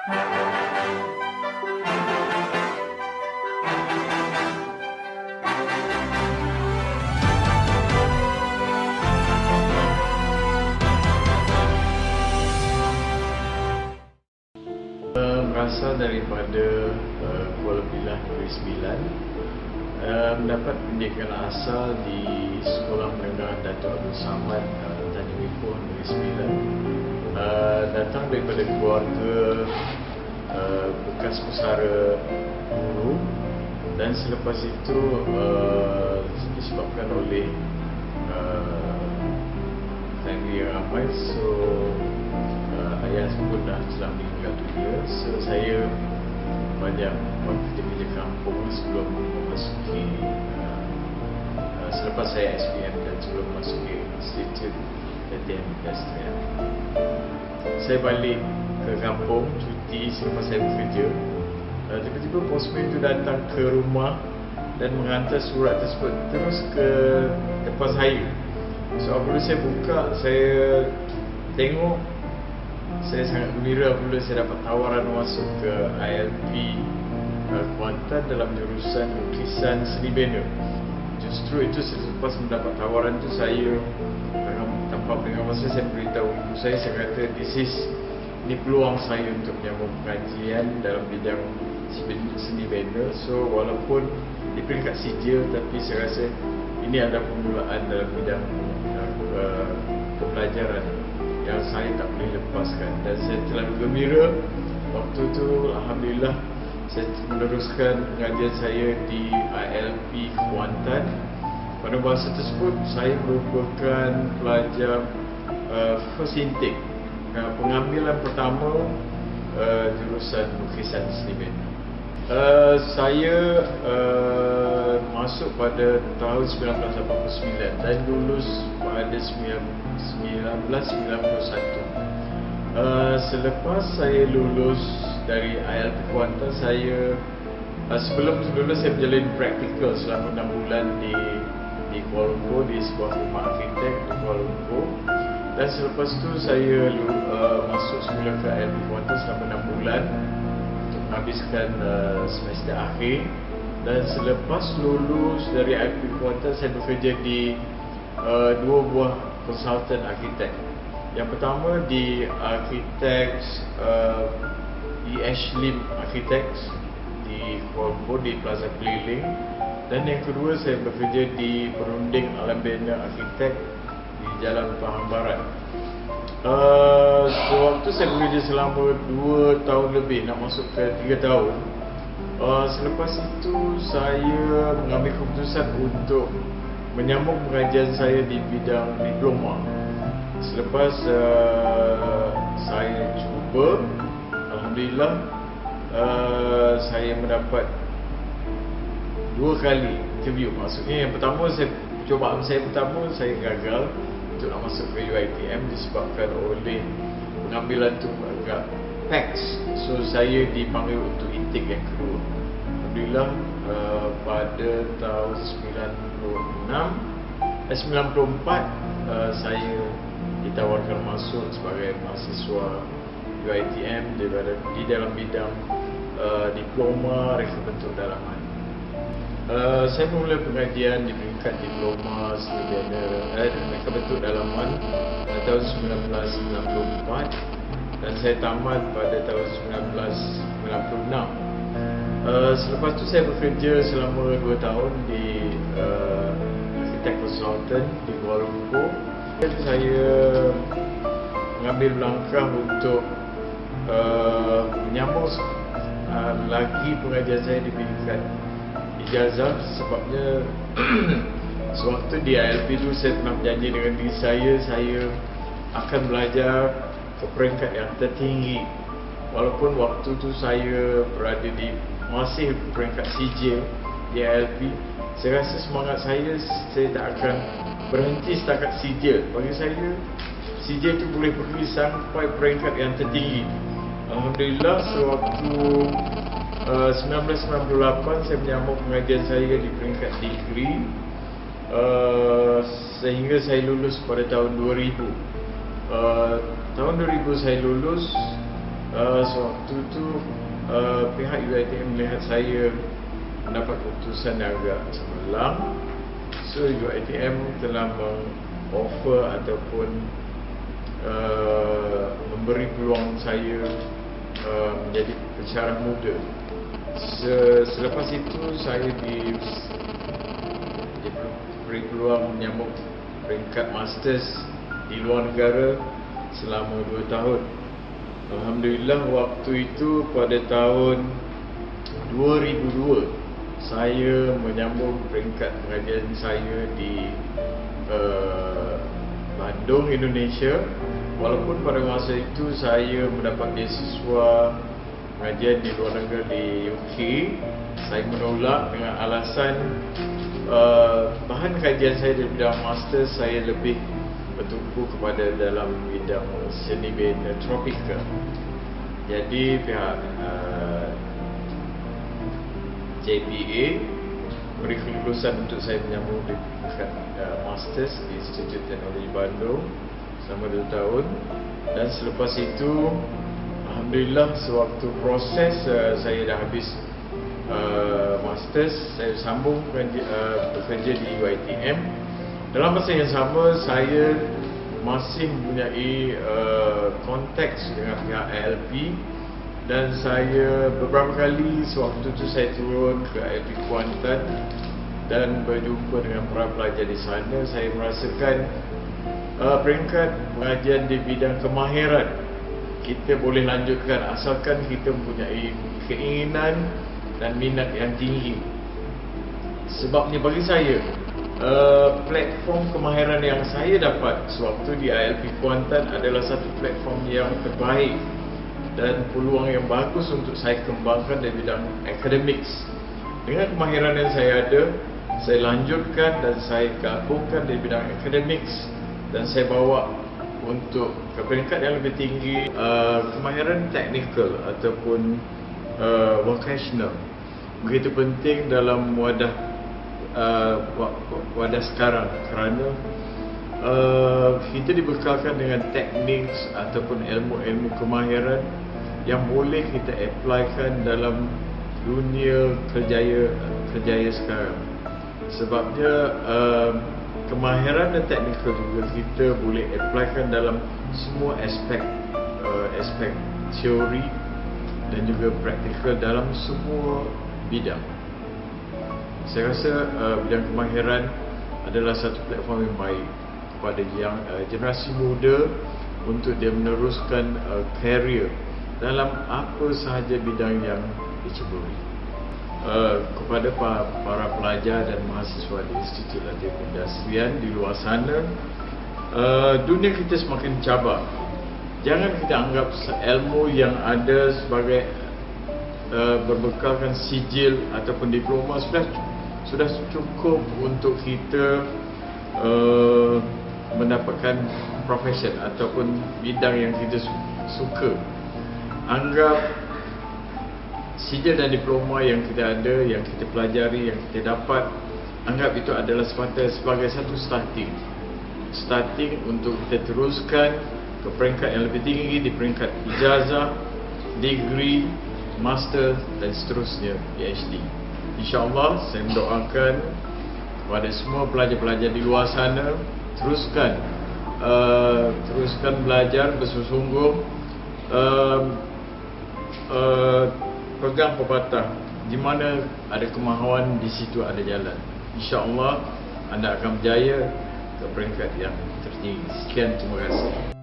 Berasal daripada Kuala Pilah Negeri Sembilan, mendapat pendidikan asal di Sekolah Menengah Datuk Abdul Samad Tanjung Ipoh Negeri Sembilan. Datang daripada keluarga bekas pesara guru, dan selepas itu disebabkan oleh family yang ramai, so ayah pun dah telah meninggal dunia. So saya banyak kerja kampung sebelum memasuki selepas saya SPM dan sebelum memasuki Institut Latihan Industrian. Saya balik ke kampung cuti selepas saya bekerja. Tiba-tiba postman itu datang ke rumah dan menghantar surat tersebut terus ke depan saya. So apabila saya buka, saya tengok, saya sangat gembira apabila saya dapat tawaran masuk ke ILP Kuantan dalam jurusan lukisan seni bina. Justru itu selepas mendapat tawaran itu, saya tanpa mendengar masa, saya beritahu ibu saya kata ini peluang saya untuk menyambung pengajian dalam bidang seni bina. So walaupun di peringkat sijil, tapi saya rasa ini adalah permulaan dalam bidang pembelajaran yang saya tak boleh lepaskan, dan saya telah gembira waktu itu. Alhamdulillah, saya meneruskan pengajian saya di ILP Kuantan. Pada masa tersebut saya merupakan pelajar first intake, pengambilan pertama jurusan lukisan seni bina. Saya masuk pada tahun 1989 dan lulus pada 1991. Selepas saya lulus dari ILP Kuantan, saya sebelum lulus saya menjalani praktikal selama 6 bulan di Kuala Lumpur, di sebuah rumah arkitek di Kuala Lumpur. Dan selepas itu saya masuk semula ke ILP Kuantan selama 6 bulan untuk menghabiskan semester akhir. Dan selepas lulus dari ILP Kuantan, saya bekerja di dua buah konsultan arkitek. Yang pertama di Architects Lim Architects di Kuala Lumpur, di Plaza Keliling. Dan yang kedua, saya bekerja di Perunding Alam Bina Arkitek di Jalan Pahang Barat. Sewaktu saya bekerja selama 2 tahun lebih, nak masuk ke 3 tahun. Selepas itu saya mengambil keputusan untuk menyambung pengajian saya di bidang diploma. Selepas saya cuba, alhamdulillah, saya mendapat 2 kali interview. Maksudnya yang pertama, cubaan saya pertama saya gagal untuk nak masuk ke UiTM disebabkan oleh pengambilan tu agak packed. So saya dipanggil untuk intake yang kedua. Alhamdulillah, pada tahun 94 saya ditawarkan masuk sebagai mahasiswa UiTM di dalam bidang diploma reka bentuk dalaman. Saya memulai pengajian di peringkat diploma seni bina reka bentuk dalaman tahun 1994 dan saya tamat pada tahun 1996. Selepas itu saya bekerja selama 2 tahun di arkitek konsultan di Kuala Lumpur. Saya mengambil langkah untuk menyambung lagi pengajian saya di peringkat ijazah, sebabnya sewaktu di ILP itu saya pernah berjanji dengan diri saya akan belajar ke peringkat yang tertinggi. Walaupun waktu itu saya berada di masih peringkat sijil di ILP, saya rasa semangat saya tak akan berhenti setakat sijil. Bagi saya, sijil itu boleh pergi sampai peringkat yang tertinggi. Alhamdulillah, sewaktu 1998 saya menyambung pengajian saya di peringkat degree, sehingga saya lulus pada tahun 2000. Tahun 2000 saya lulus. Sewaktu tu pihak UiTM melihat saya mendapat keputusan yang agak cemerlang. So UiTM telah mengoffer ataupun memberi peluang saya menjadi pensyarah muda. Selepas itu saya diberi peluang menyambut peringkat masters di luar negara selama 2 tahun. Alhamdulillah, waktu itu pada tahun 2002 saya menyambung peringkat pengajian saya di Bandung, Indonesia. Walaupun pada masa itu saya mendapat beasiswa pengajian di luar negara di UK, saya menolak dengan alasan bahan kajian saya di bidang master saya lebih bertumpu kepada dalam bidang seni bina tropika. Jadi pihak JPA beri kelulusan untuk saya menyambung dekat Masters di Institut Teknologi Bandung selama 2 tahun. Dan selepas itu Alhamdulillah, sewaktu proses saya dah habis Masters, saya sambung bekerja di UiTM. Dalam masa yang sama saya masih mempunyai konteks dengan pihak ALP. Dan saya beberapa kali sewaktu itu saya turun ke ALP Kuantan dan berjumpa dengan para pelajar di sana. Saya merasakan peringkat pengajian di bidang kemahiran kita boleh lanjutkan asalkan kita mempunyai keinginan dan minat yang tinggi. Sebabnya bagi saya, platform kemahiran yang saya dapat sewaktu di ALP Kuantan adalah satu platform yang terbaik dan peluang yang bagus untuk saya kembangkan dari bidang academics. Dengan kemahiran yang saya ada, saya lanjutkan dan saya gabungkan dari bidang academics dan saya bawa untuk ke peringkat yang lebih tinggi, kemahiran technical ataupun vocational. Begitu penting dalam wadah sekarang kerana kita dibekalkan dengan teknik ataupun ilmu-ilmu kemahiran yang boleh kita applykan dalam dunia kerjaya sekarang. Sebabnya kemahiran dan teknikal juga kita boleh applykan dalam semua aspek teori dan juga praktikal dalam semua bidang. Saya rasa bidang kemahiran adalah satu platform yang baik kepada generasi muda untuk dia meneruskan karier dalam apa sahaja bidang yang diceburi. Kepada para pelajar dan mahasiswa di Institut Latihan Perindustrian di luar sana, dunia kita semakin cabar. Jangan kita anggap ilmu yang ada sebagai berbekalkan sijil ataupun diploma sudah cukup untuk kita mendapatkan profession ataupun bidang yang kita suka. Anggap sijil dan diploma yang kita ada, yang kita pelajari, yang kita dapat, anggap itu adalah sebagai satu starting untuk kita teruskan ke peringkat yang lebih tinggi, di peringkat ijazah, degree, master dan seterusnya, PhD. InsyaAllah saya mendoakan kepada semua pelajar-pelajar di luar sana, teruskan belajar bersungguh-sungguh, pegang pepatah, di mana ada kemahuan di situ ada jalan. InsyaAllah anda akan berjaya ke peringkat yang tertinggi. Sekian, terima kasih.